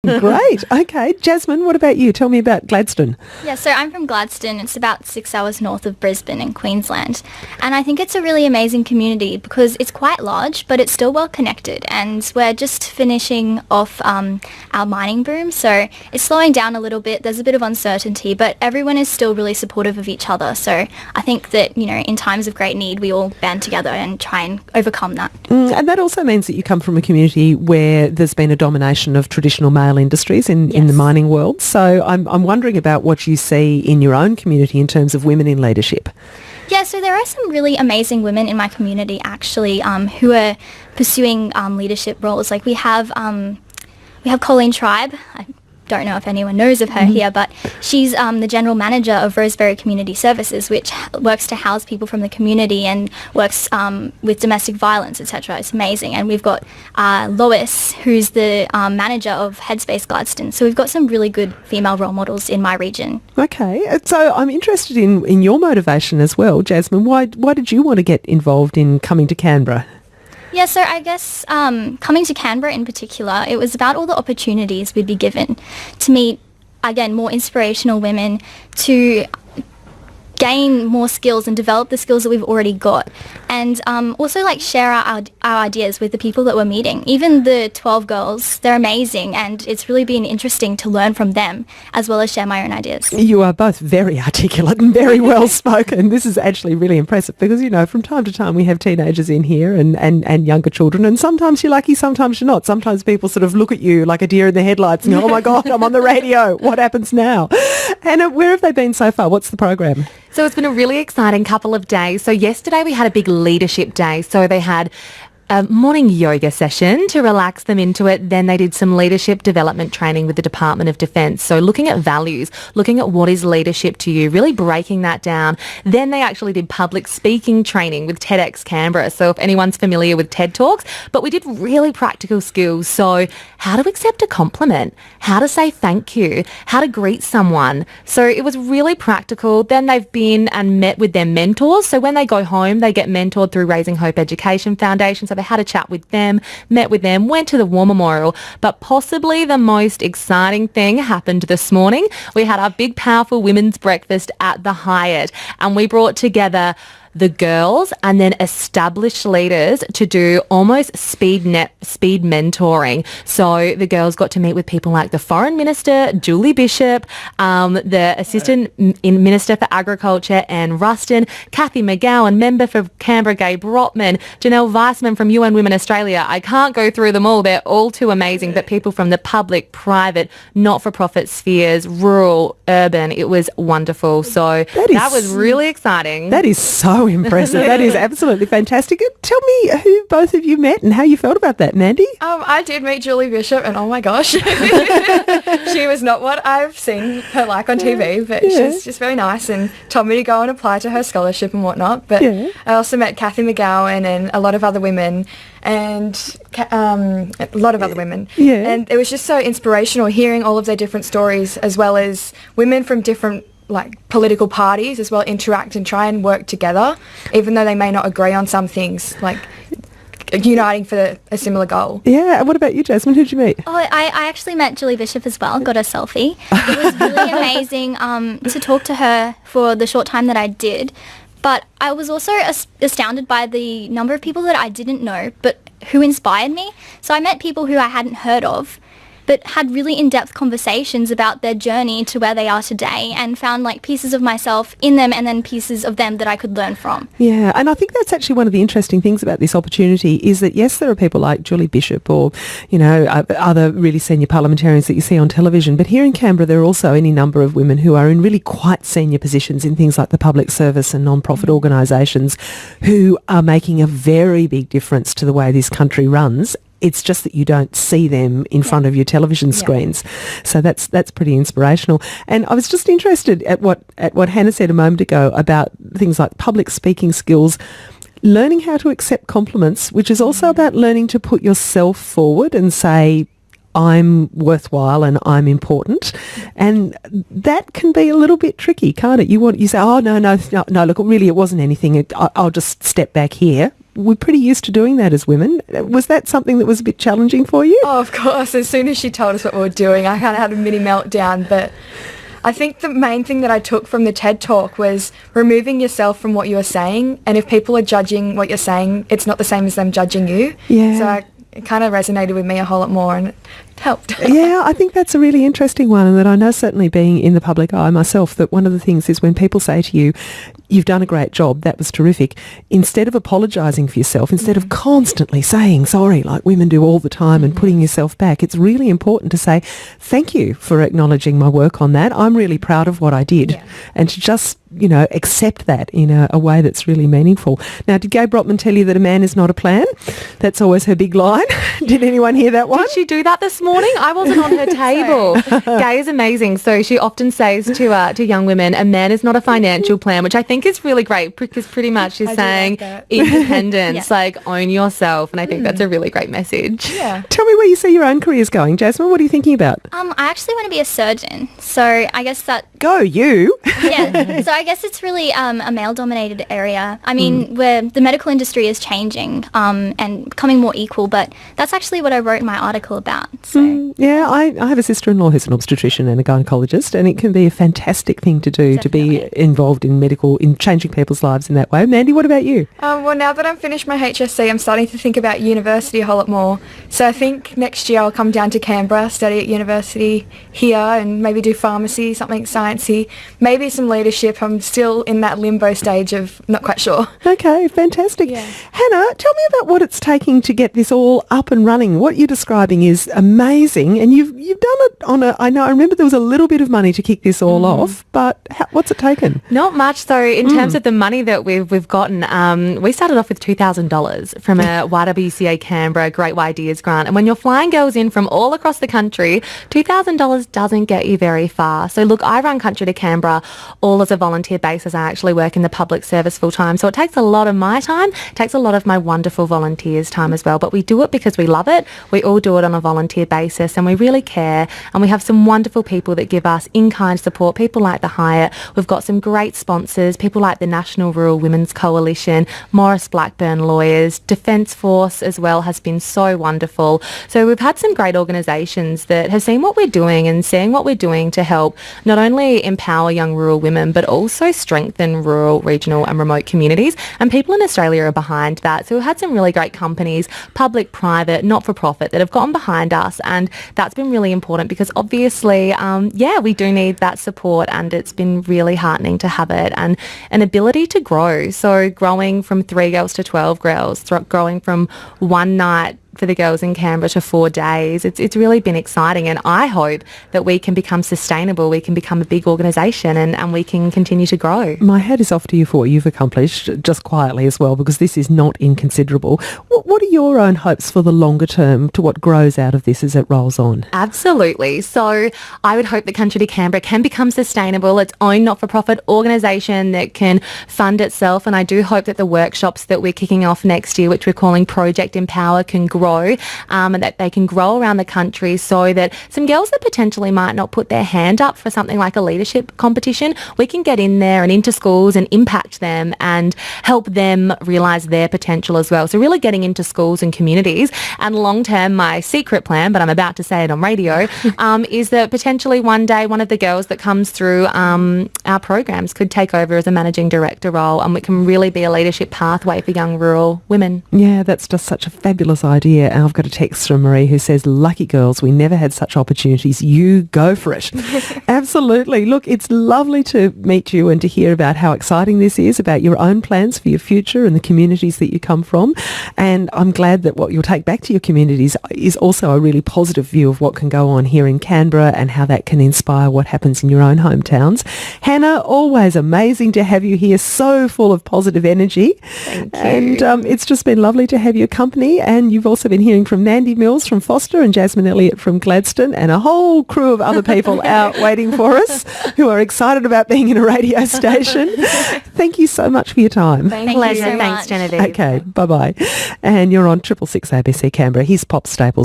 Great. Okay. Jasmine, what about you? Tell me about Gladstone. Yeah, so I'm from Gladstone. It's about 6 hours north of Brisbane in Queensland. And I think it's a really amazing community because it's quite large, but it's still well connected. And we're just finishing off our mining boom. So it's slowing down a little bit. There's a bit of uncertainty, but everyone is still really supportive of each other. So I think that, in times of great need, we all band together and try and overcome that. And that also means that you come from a community where there's been a domination of traditional male industries in the mining world. So I'm wondering about what you see in your own community in terms of women in leadership. Yeah, so there are some really amazing women in my community actually who are pursuing leadership roles. Like we have Colleen Tribe. I don't know if anyone knows of her here, but she's the general manager of Roseberry Community Services, which works to house people from the community and works with domestic violence, etc. It's amazing. And we've got Lois, who's the manager of Headspace Gladstone. So we've got some really good female role models in my region. Okay, so I'm interested in your motivation as well, Jasmine. Why did you want to get involved in coming to Canberra? Yeah, so I guess coming to Canberra in particular, it was about all the opportunities we'd be given to meet, again, more inspirational women, to gain more skills and develop the skills that we've already got, and also share our ideas with the people that we're meeting. Even the 12 girls, they're amazing, and it's really been interesting to learn from them as well as share my own ideas. You are both very articulate and very well spoken. This is actually really impressive because, from time to time we have teenagers in here and younger children, and sometimes you're lucky, sometimes you're not. Sometimes people sort of look at you like a deer in the headlights and go, oh my God, I'm on the radio. What happens now? Hannah, where have they been so far? What's the program? So it's been a really exciting couple of days. So yesterday we had a big leadership day. So they had a morning yoga session to relax them into it. Then they did some leadership development training with the Department of Defence. So looking at values, looking at what is leadership to you, really breaking that down. Then they actually did public speaking training with TEDx Canberra. So if anyone's familiar with TED Talks, but we did really practical skills. So how to accept a compliment, how to say thank you, how to greet someone. So it was really practical. Then they've been and met with their mentors. So when they go home, they get mentored through Raising Hope Education Foundation. So they had a chat with them, met with them, went to the War Memorial. But possibly the most exciting thing happened this morning. We had our big, powerful women's breakfast at the Hyatt, and we brought together the girls and then established leaders to do almost speed mentoring. So the girls got to meet with people like the Foreign Minister, Julie Bishop, the Assistant Minister for Agriculture, Anne Ruston, Kathy McGowan, member for Canberra Gabe Rotman, Janelle Weissman from UN Women Australia. I can't go through them all. They're all too amazing, but people from the public, private, not-for-profit spheres, rural, urban. It was wonderful. So that was really exciting. That is so impressive. That is absolutely fantastic. Tell me who both of you met and how you felt about that, Mandy. I did meet Julie Bishop, and oh my gosh, she was not what I've seen her like on TV, but she's just very nice and told me to go and apply to her scholarship and whatnot. But I also met Kathy McGowan and a lot of other women, and and it was just so inspirational hearing all of their different stories, as well as women from different political parties as well interact and try and work together, even though they may not agree on some things, uniting for a similar goal. Yeah, and what about you, Jasmine? Who'd you meet? Oh, I actually met Julie Bishop as well, got a selfie. It was really amazing to talk to her for the short time that I did, but I was also astounded by the number of people that I didn't know, but who inspired me. So I met people who I hadn't heard of, but had really in-depth conversations about their journey to where they are today, and found pieces of myself in them and then pieces of them that I could learn from. Yeah, and I think that's actually one of the interesting things about this opportunity is that, yes, there are people like Julie Bishop or, other really senior parliamentarians that you see on television, but here in Canberra there are also any number of women who are in really quite senior positions in things like the public service and non-profit organisations who are making a very big difference to the way this country runs. It's just that you don't see them in front of your television screens. So that's pretty inspirational. And I was just interested at what Hannah said a moment ago about things like public speaking skills, learning how to accept compliments, which is also about learning to put yourself forward and say, I'm worthwhile and I'm important. And that can be a little bit tricky, can't it? You say, oh, no, look, really it wasn't anything. I'll just step back here. we're pretty used to doing that as women. Was that something that was a bit challenging for you? Oh, of course. As soon as she told us what we were doing, I kind of had a mini meltdown. But I think the main thing that I took from the TED Talk was removing yourself from what you are saying. And if people are judging what you're saying, it's not the same as them judging you. Yeah. So it kind of resonated with me a whole lot more, and it helped. Yeah, I think that's a really interesting one, and that I know, certainly being in the public eye myself, that one of the things is when people say to you, you've done a great job, that was terrific, instead of apologising for yourself, instead of constantly saying sorry like women do all the time and putting yourself back, it's really important to say thank you for acknowledging my work on that. I'm really proud of what I did, and to just, you know, accept that in a way that's really meaningful. Now, did Gabe Brotman tell you that a man is not a plan? That's always her big line. Did anyone hear that one? Did she do that this morning? I wasn't on her table. Gay is amazing. So she often says to young women, a man is not a financial plan, which I think is really great, because pretty much she's saying independence, like own yourself. And I think that's a really great message. Yeah. Tell me where you see your own careers going. Jasmine, what are you thinking about? I actually want to be a surgeon. So I guess that... Go you! Yeah. So I guess it's really a male-dominated area. I mean, where the medical industry is changing and becoming more equal, but that's actually what I wrote my article about. So. Yeah, I have a sister-in-law who's an obstetrician and a gynaecologist, and it can be a fantastic thing to do, to be involved in medical, in changing people's lives in that way. Mandy, what about you? Well, now that I've finished my HSC, I'm starting to think about university a whole lot more. So I think next year I'll come down to Canberra, study at university here, and maybe do pharmacy, something sciencey, maybe some leadership. I'm still in that limbo stage of not quite sure. Okay, fantastic. Yeah. Hannah, tell me about what it's taking to get this all up and running. What you're describing is amazing, and you've done it on I remember there was a little bit of money to kick this all off, but what's it taken? Not much. So in terms of the money that we've gotten, we started off with $2,000 from a YWCA Canberra Great Ideas grant. And when you're flying girls in from all across the country, $2,000 doesn't get you very far. So look, I run Country to Canberra all as a volunteer basis. I actually work in the public service full time. So it takes a lot of my time, it takes a lot of my wonderful volunteers' time as well. But we do it because we love it. We all do it on a volunteer basis, and we really care. And we have some wonderful people that give us in-kind support, people like the Hyatt. We've got some great sponsors, people like the National Rural Women's Coalition, Morris Blackburn Lawyers, Defence Force as well has been so wonderful. So we've had some great organisations that have seen what we're doing and seeing what we're doing to help not only empower young rural women, but also strengthen rural, regional and remote communities. And people in Australia are behind that. So we've had some really great companies, public, private, not-for-profit, that have gotten behind us. And that's been really important because obviously, we do need that support, and it's been really heartening to have it, and an ability to grow. So growing from 3 girls to 12 girls, growing from one night for the girls in Canberra to 4 days. It's really been exciting, and I hope that we can become sustainable, we can become a big organisation, and we can continue to grow. My hat is off to you for what you've accomplished, just quietly as well, because this is not inconsiderable. What are your own hopes for the longer term, to what grows out of this as it rolls on? Absolutely. So I would hope that Country to Canberra can become sustainable, its own not-for-profit organisation that can fund itself, and I do hope that the workshops that we're kicking off next year, which we're calling Project Empower, can grow, and that they can grow around the country, so that some girls that potentially might not put their hand up for something like a leadership competition, we can get in there and into schools and impact them and help them realise their potential as well. So really getting into schools and communities. And long term, my secret plan, but I'm about to say it on radio, is that potentially one day one of the girls that comes through our programs could take over as a managing director role, and it can really be a leadership pathway for young rural women. Yeah, that's just such a fabulous idea. And I've got a text from Marie who says, lucky girls, we never had such opportunities. You go for it. Absolutely. Look, it's lovely to meet you and to hear about how exciting this is, about your own plans for your future and the communities that you come from. And I'm glad that what you'll take back to your communities is also a really positive view of what can go on here in Canberra and how that can inspire what happens in your own hometowns. Hannah, always amazing to have you here, so full of positive energy. Thank you. And it's just been lovely to have your company. And you've also been hearing from Mandy Mills from Foster and Jasmine Elliott from Gladstone, and a whole crew of other people out waiting for us who are excited about being in a radio station. Thank you so much for your time. Thank you Pleasure. so Thanks, much. Genevieve. Okay, bye-bye. And you're on 666 ABC Canberra. Here's Pop Staples.